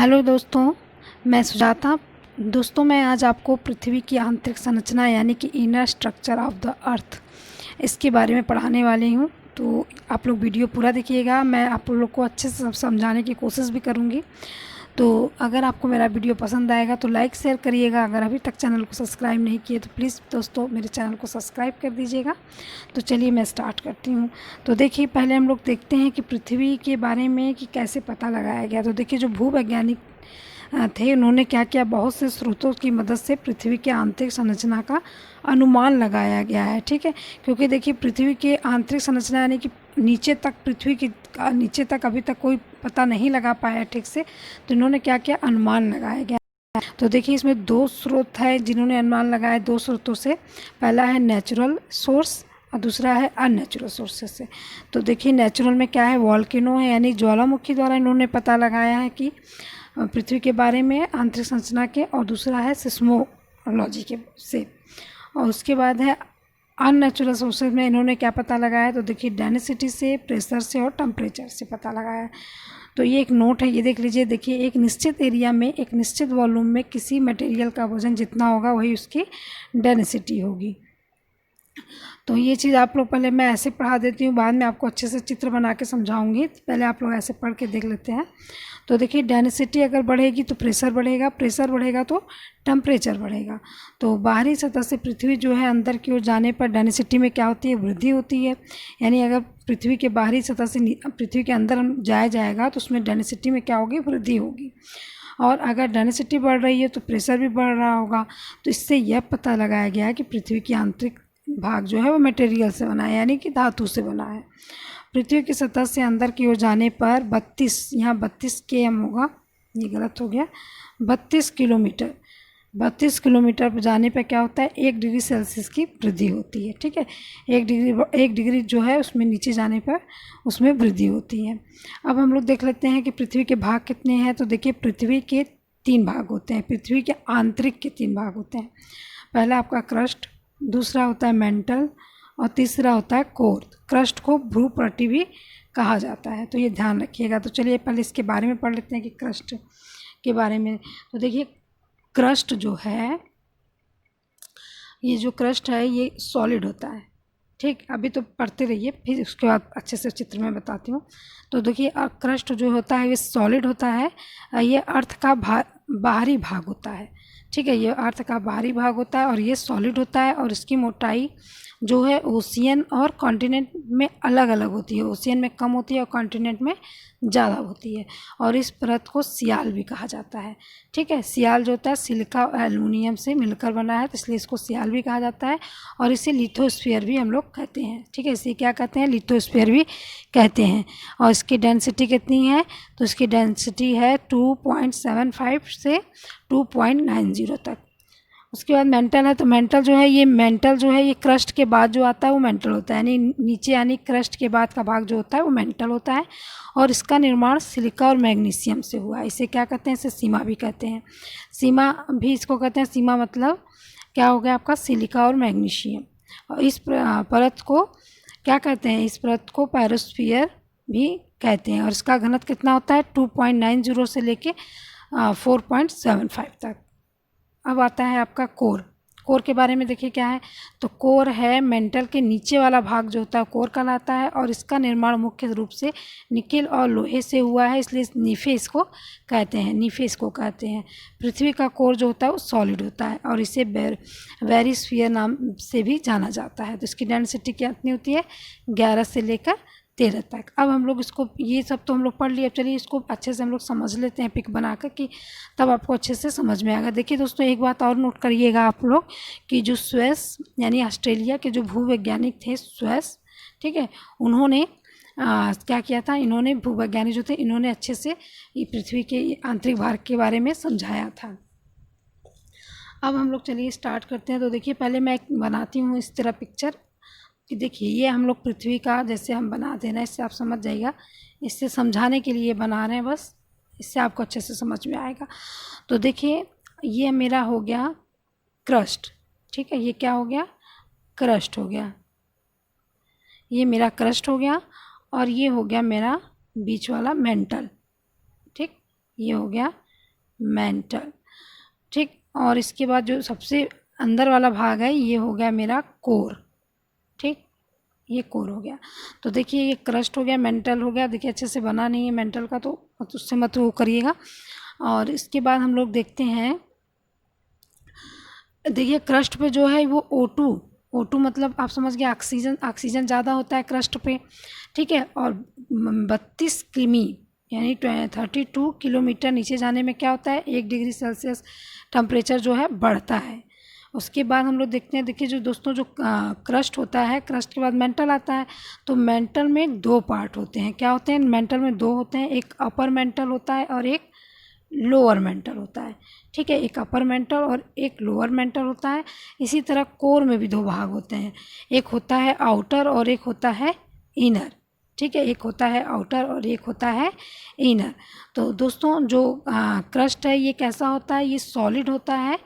Hello दोस्तों, मैं सुजाता। दोस्तों, मैं आज आपको पृथ्वी की आंतरिक संरचना यानी कि inner structure of the earth इसके बारे में पढ़ाने वाली हूँ। तो आप लोग वीडियो पूरा देखिएगा। मैं आप लोग को अच्छे से सब समझाने की कोशिश भी करूँगी। तो अगर आपको मेरा वीडियो पसंद आएगा तो लाइक शेयर करिएगा। अगर अभी तक चैनल को सब्सक्राइब नहीं किए तो प्लीज़ दोस्तों मेरे चैनल को सब्सक्राइब कर दीजिएगा। तो चलिए मैं स्टार्ट करती हूँ। तो देखिए, पहले हम लोग देखते हैं कि पृथ्वी के बारे में कि कैसे पता लगाया गया। तो देखिए, जो भूवैज्ञानिक थे, उन्होंने क्या किया, बहुत से स्रोतों की मदद से पृथ्वी के आंतरिक संरचना का अनुमान लगाया गया है। ठीक है, क्योंकि देखिए पृथ्वी के आंतरिक संरचना यानी कि नीचे तक, पृथ्वी के नीचे तक अभी तक कोई पता नहीं लगा पाया ठीक से। तो इन्होंने क्या किया, अनुमान लगाया गया। तो देखिए, इसमें दो स्रोत है जिन्होंने अनुमान लगाया, दो स्रोतों से। पहला है नेचुरल सोर्स और दूसरा है अननेचुरल सोर्सेस से। तो देखिए, नेचुरल में क्या है, वॉल्केनो है यानी ज्वालामुखी द्वारा इन्होंने पता लगाया है कि पृथ्वी के बारे में, आंतरिक संरचना के। और दूसरा है सिस्मोलॉजी के से। और उसके बाद है अननेचुरल सोर्सेज में इन्होंने क्या पता लगाया, तो देखिए डेंसिटी से, प्रेशर से और टेम्परेचर से पता लगाया। तो ये एक नोट है, ये देख लीजिए। देखिए, एक निश्चित एरिया में, एक निश्चित वॉल्यूम में किसी मटेरियल का वजन जितना होगा वही उसकी डेंसिटी होगी। तो ये चीज़ आप लोग, पहले मैं ऐसे पढ़ा देती हूँ, बाद में आपको अच्छे से चित्र बना के समझाऊंगी। पहले आप लोग ऐसे पढ़ के देख लेते हैं। तो देखिए, डेंसिटी अगर बढ़ेगी तो प्रेशर बढ़ेगा, प्रेशर बढ़ेगा तो टेम्परेचर बढ़ेगा। तो बाहरी सतह से पृथ्वी जो है अंदर की ओर जाने पर डेंसिटी में क्या होती है, वृद्धि होती है। यानी अगर पृथ्वी के बाहरी सतह से पृथ्वी के अंदर जाया जाएगा तो उसमें डेंसिटी में क्या होगी, वृद्धि होगी। और अगर डेंसिटी बढ़ रही है तो प्रेशर भी बढ़ रहा होगा। तो इससे यह पता लगाया गया है कि पृथ्वी की आंतरिक भाग जो है वो मटेरियल से बना है, यानी कि धातु से बना है। पृथ्वी की सतह से अंदर की ओर जाने पर 32, यहाँ 32 km होगा, ये गलत हो गया, 32 किलोमीटर, 32 किलोमीटर पर जाने पर क्या होता है, 1 डिग्री सेल्सियस की वृद्धि होती है। ठीक है, 1 डिग्री जो है उसमें नीचे जाने पर उसमें वृद्धि होती है। अब हम लोग देख लेते हैं कि पृथ्वी के भाग कितने हैं। तो देखिए, पृथ्वी के 3 भाग होते हैं। पृथ्वी के आंतरिक के 3 भाग होते हैं। पहला आपका क्रस्ट, दूसरा होता है मेंटल और तीसरा होता है कोर। क्रस्ट को भ्रूपटल भी कहा जाता है, तो ये ध्यान रखिएगा। तो चलिए पहले इसके बारे में पढ़ लेते हैं कि क्रस्ट के बारे में। तो देखिए, क्रस्ट जो है, ये जो क्रस्ट है ये सॉलिड होता है। ठीक, अभी तो पढ़ते रहिए, फिर उसके बाद अच्छे से चित्र में बताती हूँ। तो देखिए, क्रस्ट जो होता है ये सॉलिड होता है। ये अर्थ का बाहरी भाग होता है। ठीक है, ये अर्थ का बाहरी भाग होता है और ये सॉलिड होता है। और इसकी मोटाई जो है ओशियन और कॉन्टिनेंट में अलग अलग होती है। ओशियन में कम होती है और कॉन्टिनेंट में ज़्यादा होती है। और इस परत को सियाल भी कहा जाता है। ठीक है, सियाल जो होता है सिलिका और एल्युमिनियम से मिलकर बना है, तो इसलिए इसको सियाल भी कहा जाता है। और इसे लिथोस्फीयर भी हम लोग कहते हैं। ठीक है, इसे क्या कहते हैं, लिथोस्फीयर भी कहते हैं। और इसकी डेंसिटी कितनी है, तो इसकी डेंसिटी है 2.75 से 2.90 तक। उसके बाद मेंटल है। तो मेंटल जो है, ये क्रस्ट के बाद जो आता है वो मेंटल होता है, यानी नीचे, यानी क्रस्ट के बाद का भाग जो होता है वो मेंटल होता है। और इसका निर्माण सिलिका और मैग्नीशियम से हुआ है। इसे क्या कहते हैं, इसे सीमा भी कहते हैं। सीमा भी इसको कहते हैं। सीमा मतलब क्या हो गया आपका, सिलिका और मैग्नीशियम। और इस परत को क्या कहते हैं, इस परत को पैरोस्फीयर भी कहते हैं। और इसका घनत्व कितना होता है, 2.90 से लेके 4.75 तक। अब आता है आपका कोर। कोर के बारे में देखिए क्या है। तो कोर है मेंटल के नीचे वाला भाग जो होता है कोर कहलाता है। और इसका निर्माण मुख्य रूप से निकेल और लोहे से हुआ है, इसलिए नीफे इसको कहते हैं, नीफे इसको कहते हैं। पृथ्वी का कोर जो होता है वो सॉलिड होता है और इसे बैरिस्फीयर नाम से भी जाना जाता है। तो इसकी डेंसिटी कितनी होती है, 11 से लेकर 13 तक। अब हम लोग इसको, ये सब तो हम लोग पढ़ लिए। अब चलिए इसको अच्छे से हम लोग समझ लेते हैं पिक बनाकर, कि तब आपको अच्छे से समझ में आएगा। देखिए दोस्तों, एक बात और नोट करिएगा आप लोग, कि जो स्वेस यानी ऑस्ट्रेलिया के जो भूवैज्ञानिक थे, स्वेस, ठीक है, उन्होंने क्या किया था, इन्होंने, भूवैज्ञानिक जो थे, इन्होंने अच्छे से ये पृथ्वी के आंतरिक भाग के बारे में समझाया था। अब हम लोग चलिए स्टार्ट करते हैं। तो देखिए, पहले मैं बनाती हूँ इस तरह पिक्चर, कि देखिए ये हम लोग पृथ्वी का जैसे हम बना देना, इससे आप समझ जाइएगा। इससे समझाने के लिए बना रहे हैं बस, इससे आपको अच्छे से समझ में आएगा। तो देखिए, ये मेरा हो गया क्रस्ट। ठीक है, ये क्या हो गया, क्रस्ट हो गया, ये मेरा क्रस्ट हो गया। और ये हो गया मेरा बीच वाला मेंटल। ठीक, ये हो गया मेंटल। ठीक, और इसके बाद जो सबसे अंदर वाला भाग है ये हो गया मेरा कोर। ठीक, ये कोर हो गया। तो देखिए ये क्रस्ट हो गया, मेंटल हो गया। देखिए अच्छे से बना नहीं है मेंटल का, तो उससे मत वो करिएगा। और इसके बाद हम लोग देखते हैं, देखिए क्रस्ट पे जो है वो O2 मतलब आप समझ गए, ऑक्सीजन ज़्यादा होता है क्रस्ट पे। ठीक है, और 32 किमी यानी 32 किलोमीटर नीचे जाने में क्या होता है, 1 डिग्री सेल्सियस टेम्परेचर जो है बढ़ता है। उसके बाद हम लोग देखते हैं, देखिए जो दोस्तों जो क्रस्ट होता है, क्रस्ट के बाद मेंटल आता है। तो मेंटल में 2 पार्ट होते हैं। क्या होते हैं मेंटल में? 2 होते हैं, एक अपर मेंटल होता है और एक लोअर मेंटल होता है। ठीक है, एक अपर मेंटल और एक लोअर मेंटल होता है। इसी तरह कोर में भी 2 भाग होते हैं, एक होता है आउटर और एक होता है इनर। ठीक है, एक होता है आउटर और एक होता है इनर। तो दोस्तों जो क्रस्ट है ये कैसा होता है, ये सॉलिड होता है।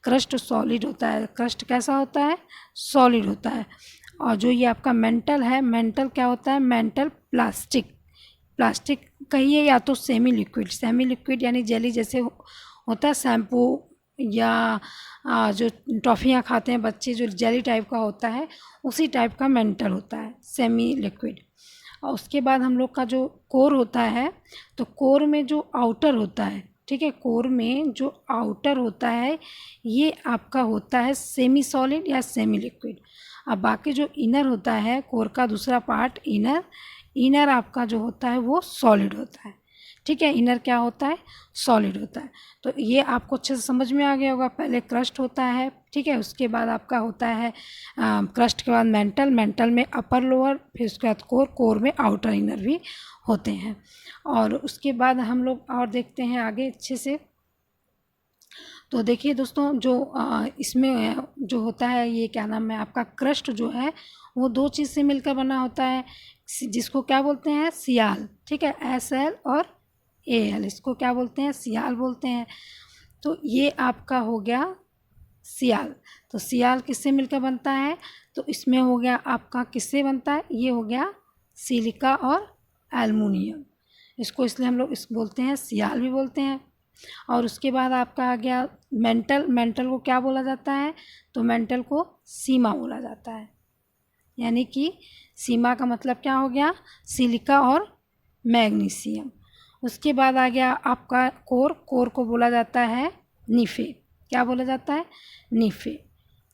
क्रस्ट सॉलिड होता है। क्रस्ट कैसा होता है? सॉलिड होता है। और जो ये आपका मेंटल है, मेंटल क्या होता है? मेंटल प्लास्टिक कहिए या तो सेमी लिक्विड यानी जेली जैसे होता है, शैम्पू या जो टॉफ़ियाँ खाते हैं बच्चे, जो जेली टाइप का होता है, उसी टाइप का मेंटल होता है, सेमी लिक्विड। और उसके बाद हम लोग का जो कोर होता है, तो कोर में जो आउटर होता है, ठीक है, कोर में जो आउटर होता है ये आपका होता है सेमी सॉलिड या सेमी लिक्विड। अब बाकी जो इनर होता है, कोर का दूसरा पार्ट इनर आपका जो होता है वो सॉलिड होता है। ठीक है, इनर क्या होता है? सॉलिड होता है। तो ये आपको अच्छे से समझ में आ गया होगा। पहले क्रस्ट होता है, ठीक है, उसके बाद आपका होता है क्रस्ट के बाद मेंटल में अपर लोअर, फिर उसके बाद कोर में आउटर इनर भी होते हैं। और उसके बाद हम लोग और देखते हैं आगे अच्छे से। तो देखिए दोस्तों जो इसमें जो होता है, ये क्या नाम है आपका, क्रस्ट जो है वो 2 चीज़ से मिलकर बना होता है, जिसको क्या बोलते हैं? सियाल। ठीक है, SL और AL, इसको क्या बोलते हैं? सियाल बोलते हैं। तो ये आपका हो गया सियाल। तो सियाल किससे मिलकर बनता है? तो इसमें हो गया आपका किससे बनता है? ये हो गया सिलिका और एल्युमिनियम। इसको इसलिए हम लोग इस बोलते हैं, सियाल भी बोलते हैं। और उसके बाद आपका आ गया मेंटल को क्या बोला जाता है? तो मेंटल को सीमा बोला जाता है। यानी कि सीमा का मतलब क्या हो गया? सिलिका और मैग्नीशियम। उसके बाद आ गया आपका कोर को बोला जाता है निफे। क्या बोला जाता है?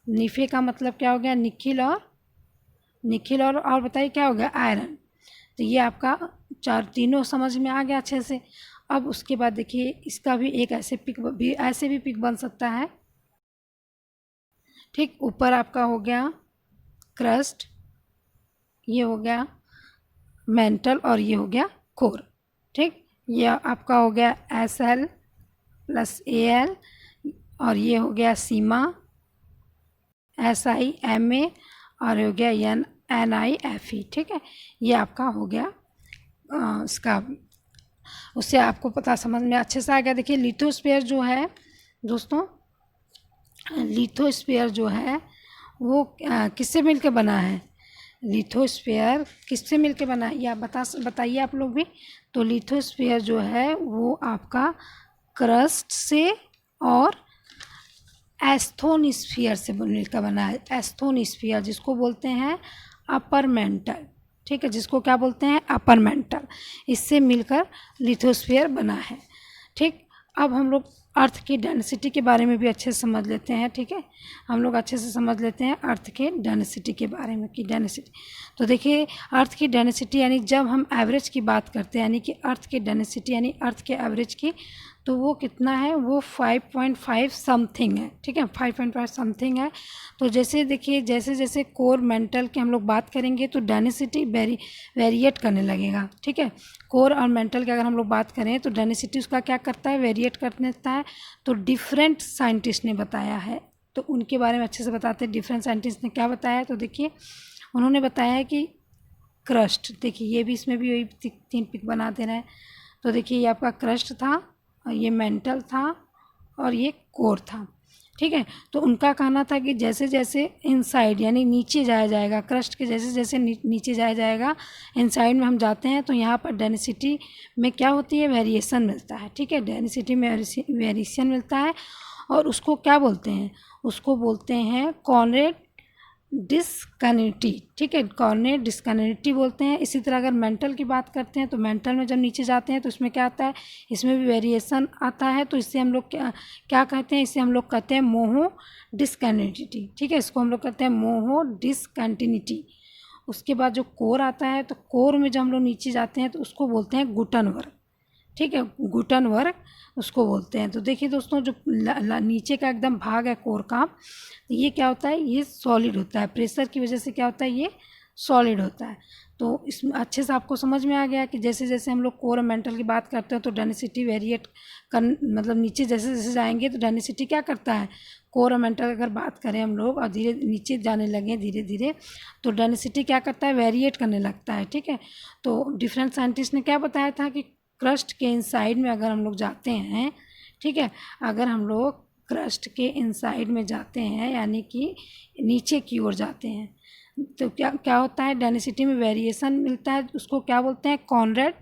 निफे का मतलब क्या हो गया? निखिल और बताइए क्या हो गया? आयरन। तो ये आपका तीनों समझ में आ गया अच्छे से। अब उसके बाद देखिए इसका भी एक ऐसे भी पिक बन सकता है। ठीक, ऊपर आपका हो गया क्रस्ट, ये हो गया मेंटल और ये हो गया कोर। ठीक, ये आपका हो गया SL + AL और ये हो गया सीमा SIMA और हो गया NIFE। ठीक है, ये आपका हो गया इसका, उससे आपको पता समझ में अच्छे से आ गया। देखिए लिथोस्फीयर जो है दोस्तों, लिथोस्फीयर जो है वो किससे मिलकर बना है? लिथोस्फीयर किससे मिलकर बना है, या बताइए आप लोग भी। तो लिथोस्फीयर जो है वो आपका क्रस्ट से और एस्थोनिस्फीयर से मिलकर बना है। एस्थोनिस्फीयर जिसको बोलते हैं अपर मेंटल। ठीक है, जिसको क्या बोलते हैं? Upper mantle. इससे मिलकर लिथोस्फीयर बना है। ठीक, अब हम लोग अर्थ की डेंसिटी के बारे में भी अच्छे से समझ लेते हैं। ठीक है, हम लोग अच्छे से समझ लेते हैं अर्थ के डेंसिटी के बारे में कि डेंसिटी। तो देखिए अर्थ की डेंसिटी यानी जब हम एवरेज की बात करते हैं, यानी कि अर्थ की डेंसिटी यानी अर्थ के एवरेज की, तो वो कितना है? वो 5.5 समथिंग है। ठीक है, 5.5 समथिंग है। तो जैसे देखिए जैसे जैसे कोर मेंटल की हम लोग बात करेंगे तो डेंसिटी वेरिएट करने लगेगा। ठीक है, कोर और मेंटल की अगर हम लोग बात करें तो डेंसिटी उसका क्या करता है? वेरिएट कर देता है। तो डिफरेंट साइंटिस्ट ने बताया है, तो उनके बारे में अच्छे से बताते हैं। डिफरेंट साइंटिस्ट ने क्या बताया? तो देखिए उन्होंने बताया है कि क्रस्ट, देखिए ये भी इसमें भी वही 3 पिक बना दे रहे हैं। तो देखिए ये आपका क्रस्ट था, ये मेंटल था और ये कोर था। ठीक है। तो उनका कहना था कि जैसे जैसे इनसाइड यानी नीचे जाया जाएगा, क्रस्ट के जैसे जैसे नीचे जाया जाएगा, इनसाइड में हम जाते हैं तो यहाँ पर डेंसिटी में क्या होती है, वेरिएशन मिलता है। ठीक है, डेंसिटी में वेरिएशन मिलता है और उसको क्या बोलते हैं, उसको बोलते हैं कॉर्नेट डिस्कन्टिन्यूटी। ठीक है, कॉर्नेट डिस्कन्टिन्यूटी बोलते हैं। इसी तरह अगर मेंटल की बात करते हैं तो मेंटल में जब नीचे जाते हैं तो इसमें क्या आता है, इसमें भी वेरिएशन आता है। तो इससे हम लोग क्या कहते हैं, इससे हम लोग कहते हैं मोहो डिस्कन्टिन्यूटी। ठीक है, इसको हम लोग कहते हैं मोहो डिस्कन्टिन्यूटी। उसके बाद जो कोर आता है, तो कोर में जब हम लोग नीचे जाते हैं तो उसको बोलते हैं गुटन वर्ग। ठीक है, गुटन वर्ग उसको बोलते हैं। तो देखिए दोस्तों, जो नीचे का एकदम भाग है कोर का, ये क्या होता है, ये सॉलिड होता है। प्रेशर की वजह से क्या होता है, ये सॉलिड होता है। तो इसमें अच्छे से आपको समझ में आ गया कि जैसे जैसे हम लोग कोर और मेंटल की बात करते हैं तो डेंसिटी वेरिएट कर, मतलब नीचे जैसे जैसे जाएंगे तो डेंसिटी क्या करता है, कोर और मेंटल अगर बात करें हम लोग और धीरे नीचे जाने लगे धीरे धीरे, तो डेंसिटी क्या करता है, वेरिएट करने लगता है। ठीक है, तो डिफरेंट साइंटिस्ट ने क्या बताया था कि क्रस्ट के इनसाइड में अगर हम लोग जाते हैं, ठीक है, अगर हम लोग क्रस्ट के इनसाइड में जाते हैं यानी कि नीचे की ओर जाते हैं तो क्या क्या होता है, डेंसिटी में वेरिएशन मिलता है। उसको क्या बोलते हैं, कॉर्नेट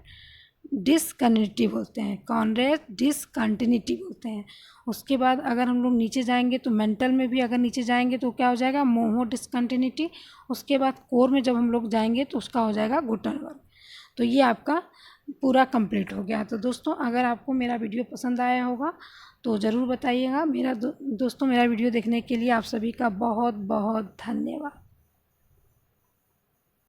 डिस्कन्टिन्यूटी बोलते हैं, कॉर्नेट डिस्कन्टिन्यूटी बोलते हैं। उसके बाद अगर हम लोग नीचे जाएंगे तो मेंटल में भी अगर नीचे जाएंगे तो क्या हो जाएगा, मोहो डिस्कन्टिन्यूटी। उसके बाद कोर में जब हम लोग जाएंगे तो उसका हो जाएगा गुटन वर्ग। तो ये आपका पूरा कंप्लीट हो गया। तो दोस्तों, अगर आपको मेरा वीडियो पसंद आया होगा तो ज़रूर बताइएगा। दोस्तों, मेरा वीडियो देखने के लिए आप सभी का बहुत बहुत धन्यवाद।